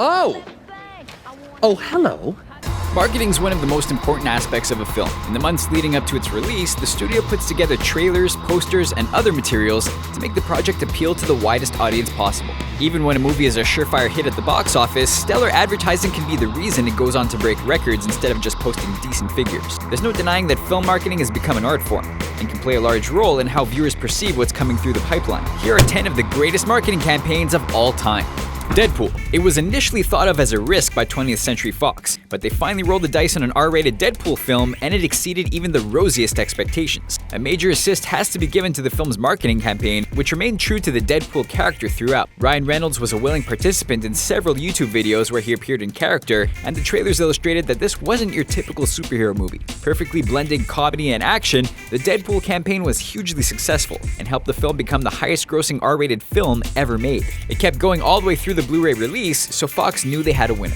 Oh! Oh, hello. Marketing is one of the most important aspects of a film. In the months leading up to its release, the studio puts together trailers, posters, and other materials to make the project appeal to the widest audience possible. Even when a movie is a surefire hit at the box office, stellar advertising can be the reason it goes on to break records instead of just posting decent figures. There's no denying that film marketing has become an art form and can play a large role in how viewers perceive what's coming through the pipeline. Here are 10 of the greatest marketing campaigns of all time. Deadpool. It was initially thought of as a risk by 20th Century Fox, but they finally rolled the dice on an R-rated Deadpool film and it exceeded even the rosiest expectations. A major assist has to be given to the film's marketing campaign, which remained true to the Deadpool character throughout. Ryan Reynolds was a willing participant in several YouTube videos where he appeared in character, and the trailers illustrated that this wasn't your typical superhero movie. Perfectly blending comedy and action, the Deadpool campaign was hugely successful and helped the film become the highest-grossing R-rated film ever made. It kept going all the way through the Blu-ray release, so Fox knew they had a winner.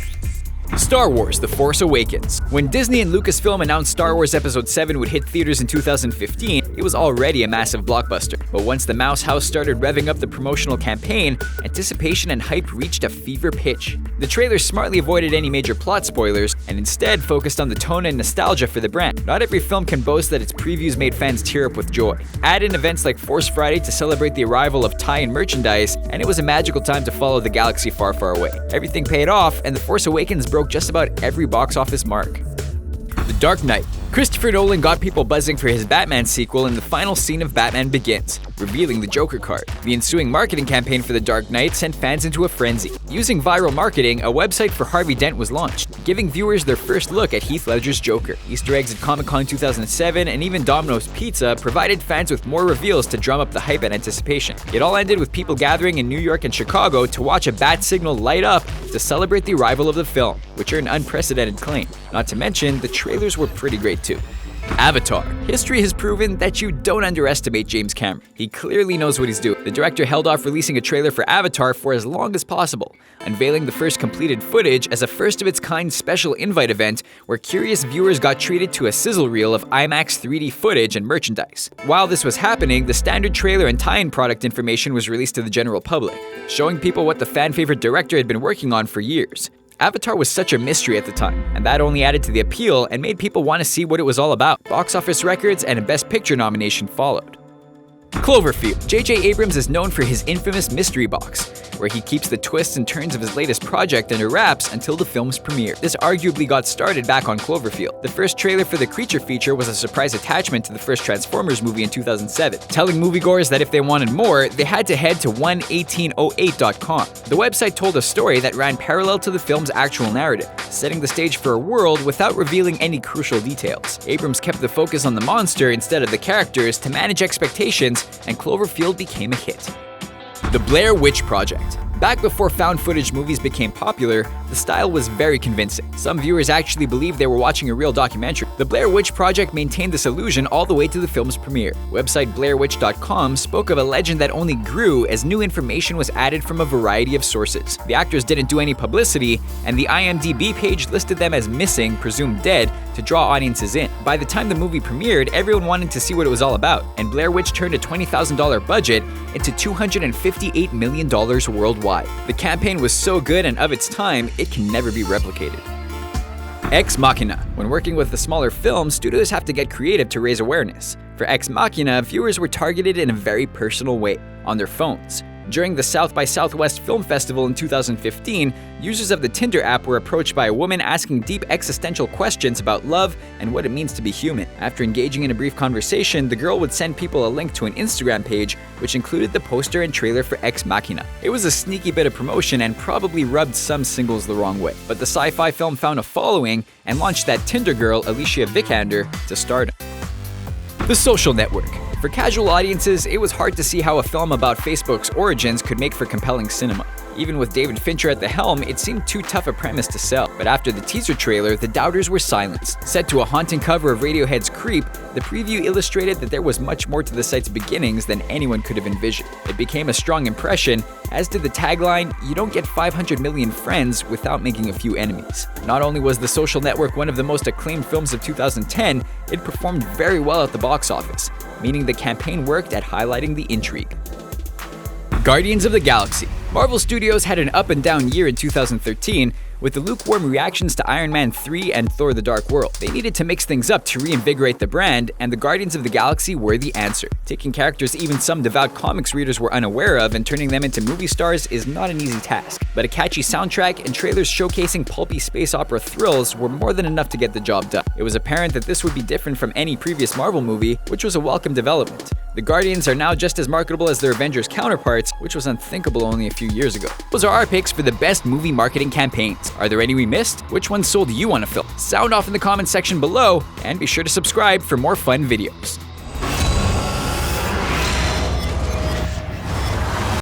Star Wars: The Force Awakens. When Disney and Lucasfilm announced Star Wars Episode 7 would hit theaters in 2015, it was already a massive blockbuster. But once the Mouse House started revving up the promotional campaign, anticipation and hype reached a fever pitch. The trailer smartly avoided any major plot spoilers and instead focused on the tone and nostalgia for the brand. Not every film can boast that its previews made fans tear up with joy. Add in events like Force Friday to celebrate the arrival of tie-in merchandise, and it was a magical time to follow the galaxy far, far away. Everything paid off, and The Force Awakens broke just about every box office mark. The Dark Knight. Christopher Nolan got people buzzing for his Batman sequel in the final scene of Batman Begins, revealing the Joker card. The ensuing marketing campaign for The Dark Knight sent fans into a frenzy. Using viral marketing, a website for Harvey Dent was launched, giving viewers their first look at Heath Ledger's Joker. Easter eggs at Comic-Con 2007 and even Domino's Pizza provided fans with more reveals to drum up the hype and anticipation. It all ended with people gathering in New York and Chicago to watch a bat signal light up to celebrate the arrival of the film, which are an unprecedented claim. Not to mention, the trailers were pretty great too. Avatar. History has proven that you don't underestimate James Cameron. He clearly knows what he's doing. The director held off releasing a trailer for Avatar for as long as possible, unveiling the first completed footage as a first-of-its-kind special invite event where curious viewers got treated to a sizzle reel of IMAX 3D footage and merchandise. While this was happening, the standard trailer and tie-in product information was released to the general public, showing people what the fan-favorite director had been working on for years. Avatar was such a mystery at the time, and that only added to the appeal and made people want to see what it was all about. Box office records and a Best Picture nomination followed. Cloverfield. J.J. Abrams is known for his infamous mystery box, where he keeps the twists and turns of his latest project under wraps until the film's premiere. This arguably got started back on Cloverfield. The first trailer for the creature feature was a surprise attachment to the first Transformers movie in 2007, telling moviegoers that if they wanted more, they had to head to 11808.com. The website told a story that ran parallel to the film's actual narrative, setting the stage for a world without revealing any crucial details. Abrams kept the focus on the monster instead of the characters to manage expectations, and Cloverfield became a hit. The Blair Witch Project. Back before found footage movies became popular, the style was very convincing. Some viewers actually believed they were watching a real documentary. The Blair Witch Project maintained this illusion all the way to the film's premiere. Website BlairWitch.com spoke of a legend that only grew as new information was added from a variety of sources. The actors didn't do any publicity, and the IMDb page listed them as missing, presumed dead, to draw audiences in. By the time the movie premiered, everyone wanted to see what it was all about, and Blair Witch turned a $20,000 budget into $258 million worldwide. The campaign was so good and of its time, it can never be replicated. Ex Machina. When working with the smaller films, studios have to get creative to raise awareness. For Ex Machina, viewers were targeted in a very personal way, on their phones. During the South by Southwest Film Festival in 2015, users of the Tinder app were approached by a woman asking deep existential questions about love and what it means to be human. After engaging in a brief conversation, the girl would send people a link to an Instagram page which included the poster and trailer for Ex Machina. It was a sneaky bit of promotion and probably rubbed some singles the wrong way, but the sci-fi film found a following and launched that Tinder girl, Alicia Vikander, to stardom. The Social Network. For casual audiences, it was hard to see how a film about Facebook's origins could make for compelling cinema. Even with David Fincher at the helm, it seemed too tough a premise to sell. But after the teaser trailer, the doubters were silenced. Set to a haunting cover of Radiohead's Creep, the preview illustrated that there was much more to the site's beginnings than anyone could have envisioned. It became a strong impression, as did the tagline, "You don't get 500 million friends without making a few enemies." Not only was The Social Network one of the most acclaimed films of 2010, it performed very well at the box office, meaning the campaign worked at highlighting the intrigue. Guardians of the Galaxy. Marvel Studios had an up and down year in 2013, with the lukewarm reactions to Iron Man 3 and Thor: The Dark World. They needed to mix things up to reinvigorate the brand, and the Guardians of the Galaxy were the answer. Taking characters even some devout comics readers were unaware of and turning them into movie stars is not an easy task. But a catchy soundtrack and trailers showcasing pulpy space opera thrills were more than enough to get the job done. It was apparent that this would be different from any previous Marvel movie, which was a welcome development. The Guardians are now just as marketable as their Avengers counterparts, which was unthinkable only a few years ago. Those are our picks for the best movie marketing campaigns. Are there any we missed? Which ones sold you on a film? Sound off in the comments section below, and be sure to subscribe for more fun videos.